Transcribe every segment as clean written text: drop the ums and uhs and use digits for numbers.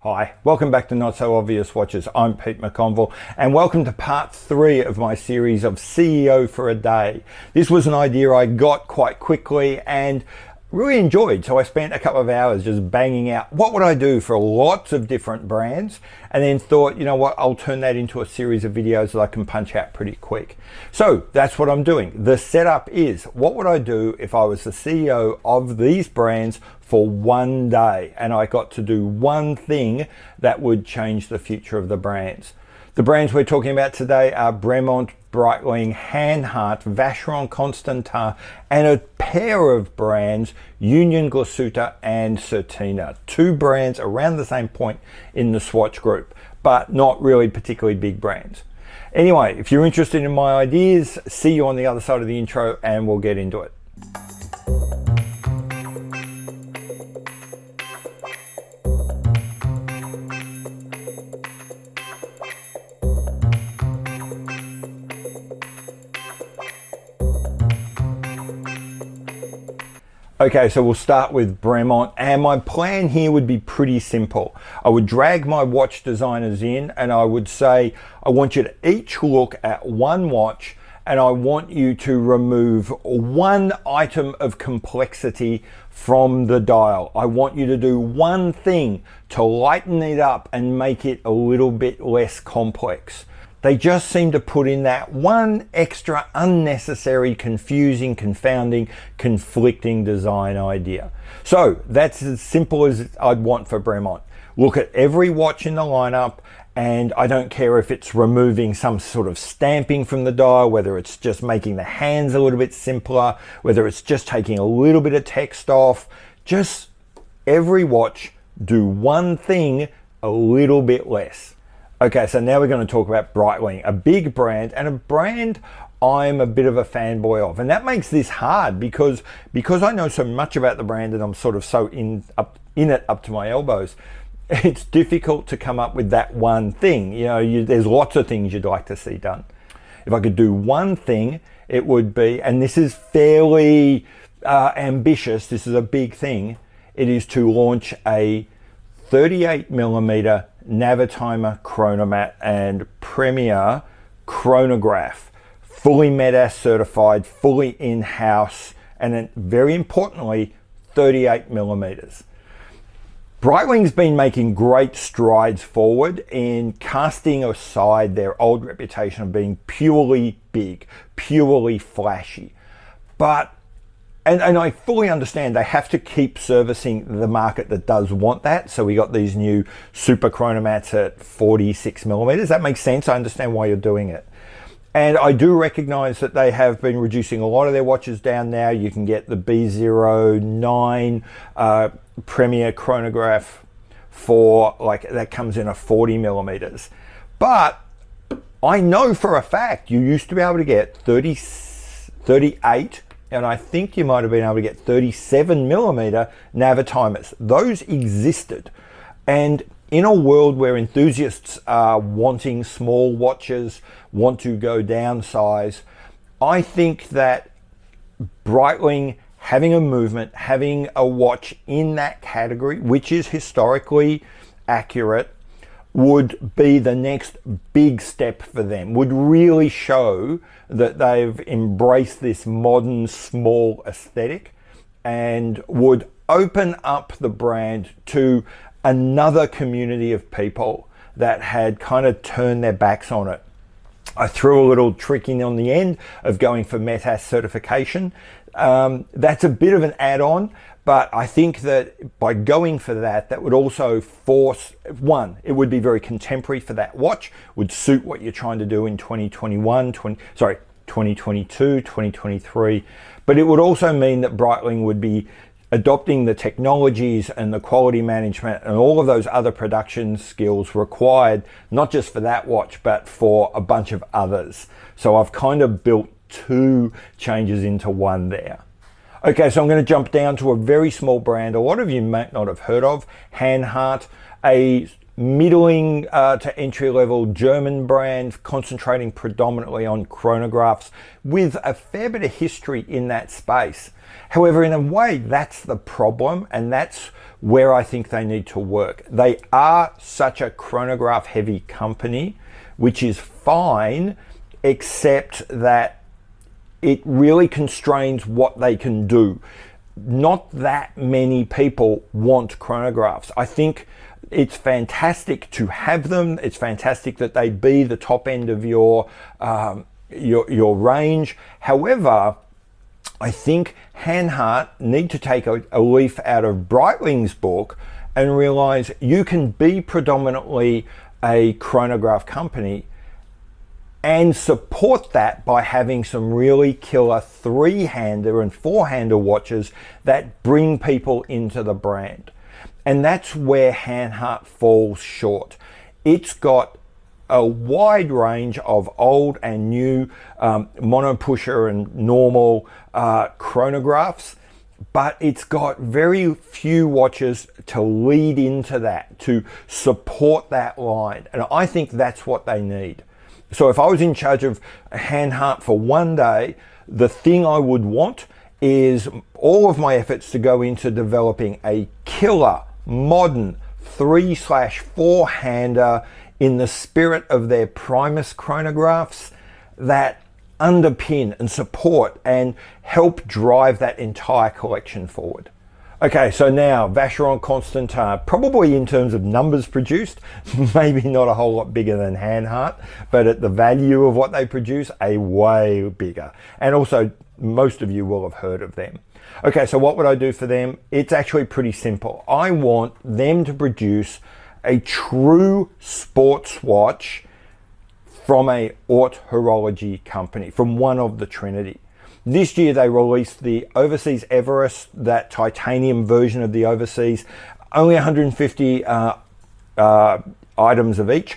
Hi, welcome back to Not So Obvious Watches. I'm Pete McConville and welcome to part 3 of my series of CEO for a Day. This was an idea I got quite quickly and really enjoyed, so I spent a couple of hours just banging out what would I do for lots of different brands, and then thought, you know what, I'll turn that into a series of videos that I can punch out pretty quick. So that's what I'm doing. The setup is, what would I do if I was the CEO of these brands for one day and I got to do one thing that would change the future of the brands? The brands we're talking about today are Bremont, Breitling, Hanhart, Vacheron Constantine, and a pair of brands, Muhle Glashutte and Certina. 2 brands around the same point in the Swatch group, but not really particularly big brands. Anyway, if you're interested in my ideas, see you on the other side of the intro and we'll get into it. Okay, so we'll start with Bremont, and my plan here would be pretty simple. I would drag my watch designers in and I would say, I want you to each look at one watch and I want you to remove one item of complexity from the dial. I want you to do one thing to lighten it up and make it a little bit less complex. They just seem to put in that one extra unnecessary, confusing, confounding, conflicting design idea. So that's as simple as I'd want for Bremont. Look at every watch in the lineup, and I don't care if it's removing some sort of stamping from the dial, whether it's just making the hands a little bit simpler, whether it's just taking a little bit of text off. Just every watch, do one thing a little bit less. Okay, so now we're going to talk about Breitling, a big brand and a brand I'm a bit of a fanboy of. And that makes this hard because I know so much about the brand and I'm sort of so in it up to my elbows. It's difficult to come up with that one thing. You know, there's lots of things you'd like to see done. If I could do one thing, it would be, and this is fairly ambitious, this is a big thing, it is to launch a 38mm Navitimer chronomat and Premier chronograph, fully MEDAS certified, fully in-house, and then very importantly, 38mm. Breitling's been making great strides forward in casting aside their old reputation of being purely big, purely flashy. And I fully understand they have to keep servicing the market that does want that. So we got these new super chronomats at 46mm. That makes sense. I understand why you're doing it. And I do recognize that they have been reducing a lot of their watches down now. You can get the B09 Premier chronograph for, like, that comes in a 40mm. But I know for a fact you used to be able to get 38, and I think you might have been able to get 37mm Navitimers. Those existed. And in a world where enthusiasts are wanting small watches, want to go downsize, I think that Breitling having a movement, having a watch in that category, which is historically accurate, would be the next big step for them, would really show that they've embraced this modern small aesthetic and would open up the brand to another community of people that had kind of turned their backs on it. I threw a little trick in on the end of going for MEDAS certification. That's a bit of an add-on, but I think that by going for that, that would also force, one, it would be very contemporary for that watch, would suit what you're trying to do in 2022, 2023. But it would also mean that Breitling would be adopting the technologies and the quality management and all of those other production skills required, not just for that watch, but for a bunch of others. So I've kind of built 2 changes into one there. Okay, so I'm going to jump down to a very small brand a lot of you might not have heard of, Hanhart, a middling to entry-level German brand concentrating predominantly on chronographs with a fair bit of history in that space. However, in a way, that's the problem, and that's where I think they need to work. They are such a chronograph heavy company, which is fine, except that it really constrains what they can do. Not that many people want chronographs. I think it's fantastic to have them. It's fantastic that they be the top end of your range. However, I think Hanhart need to take a leaf out of Breitling's book and realize you can be predominantly a chronograph company and support that by having some really killer 3-hander and 4-hander watches that bring people into the brand. And that's where Hanhart falls short. It's got a wide range of old and new monopusher and normal chronographs, but it's got very few watches to lead into that, to support that line. And I think that's what they need. So if I was in charge of Hanhart for one day, the thing I would want is all of my efforts to go into developing a killer, modern 3/4-hander in the spirit of their Primus chronographs that underpin and support and help drive that entire collection forward. Okay, so now Vacheron Constantine, probably in terms of numbers produced, maybe not a whole lot bigger than Hanhart, but at the value of what they produce, a way bigger. And also, most of you will have heard of them. Okay, so what would I do for them? It's actually pretty simple. I want them to produce a true sports watch from a haute horology company, from one of the Trinity. This year they released the Overseas Everest, that titanium version of the Overseas, only 150 items of each,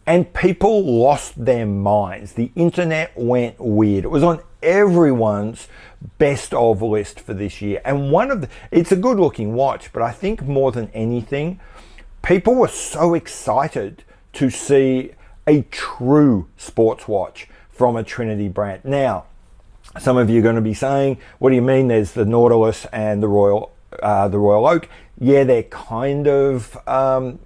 and people lost their minds. The internet went weird. It was on everyone's best of list for this year. And it's a good looking watch, but I think more than anything, people were so excited to see a true sports watch from a Trinity brand. Now, some of you are going to be saying, what do you mean there's the Nautilus and the Royal Oak? Yeah, they're kind of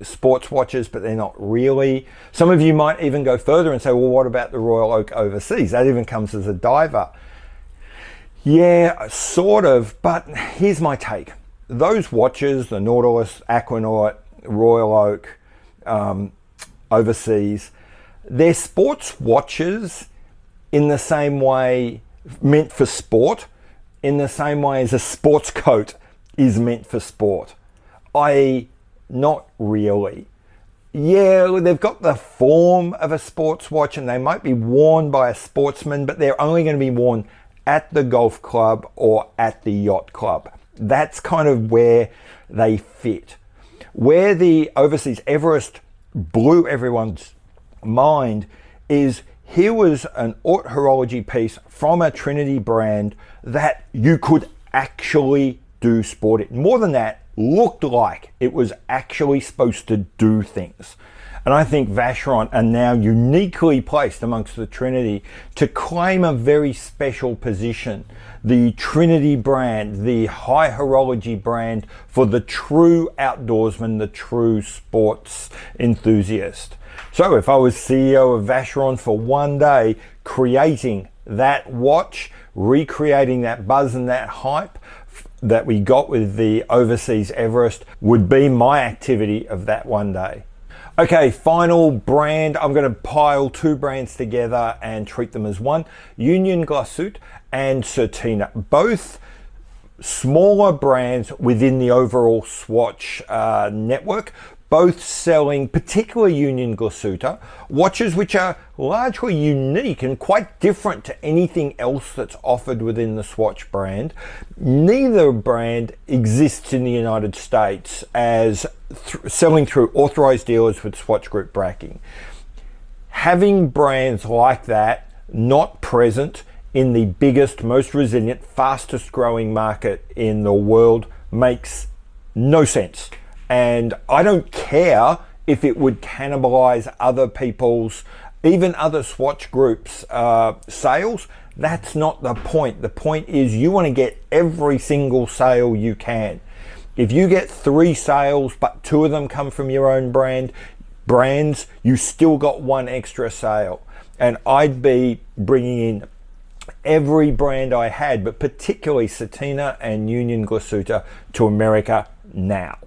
sports watches, but they're not really. Some of you might even go further and say, well, what about the Royal Oak Overseas? That even comes as a diver. Yeah, sort of, but here's my take. Those watches, the Nautilus, Aquanaut, Royal Oak, Overseas, they're sports watches in the same way, meant for sport, in the same way as a sports coat is meant for sport. Not really. Yeah, they've got the form of a sports watch and they might be worn by a sportsman, but they're only going to be worn at the golf club or at the yacht club. That's kind of where they fit. Where the Overseas Everest blew everyone's mind is here was an haute horology piece from a Trinity brand that you could actually do sport in. More than that, looked like it was actually supposed to do things. And I think Vacheron are now uniquely placed amongst the Trinity to claim a very special position. The Trinity brand, the high horology brand for the true outdoorsman, the true sports enthusiast. So if I was CEO of Vacheron for one day, creating that watch, recreating that buzz and that hype that we got with the Overseas Everest would be my activity of that one day. Okay, final brand. I'm going to pile two brands together and treat them as one. Muhle Glashutte and Certina, both smaller brands within the overall Swatch network, both selling, particularly Muhle Glashutte, watches which are largely unique and quite different to anything else that's offered within the Swatch brand. Neither brand exists in the United States as selling through authorized dealers with Swatch Group backing. Having brands like that not present in the biggest, most resilient, fastest growing market in the world makes no sense. And I don't care if it would cannibalize other people's, even other Swatch Group's sales. That's not the point. The point is you want to get every single sale you can. If you get 3 sales, but 2 of them come from your own brands, you still got 1 extra sale. And I'd be bringing in every brand I had, but particularly Certina and Muhle Glashutte to America now.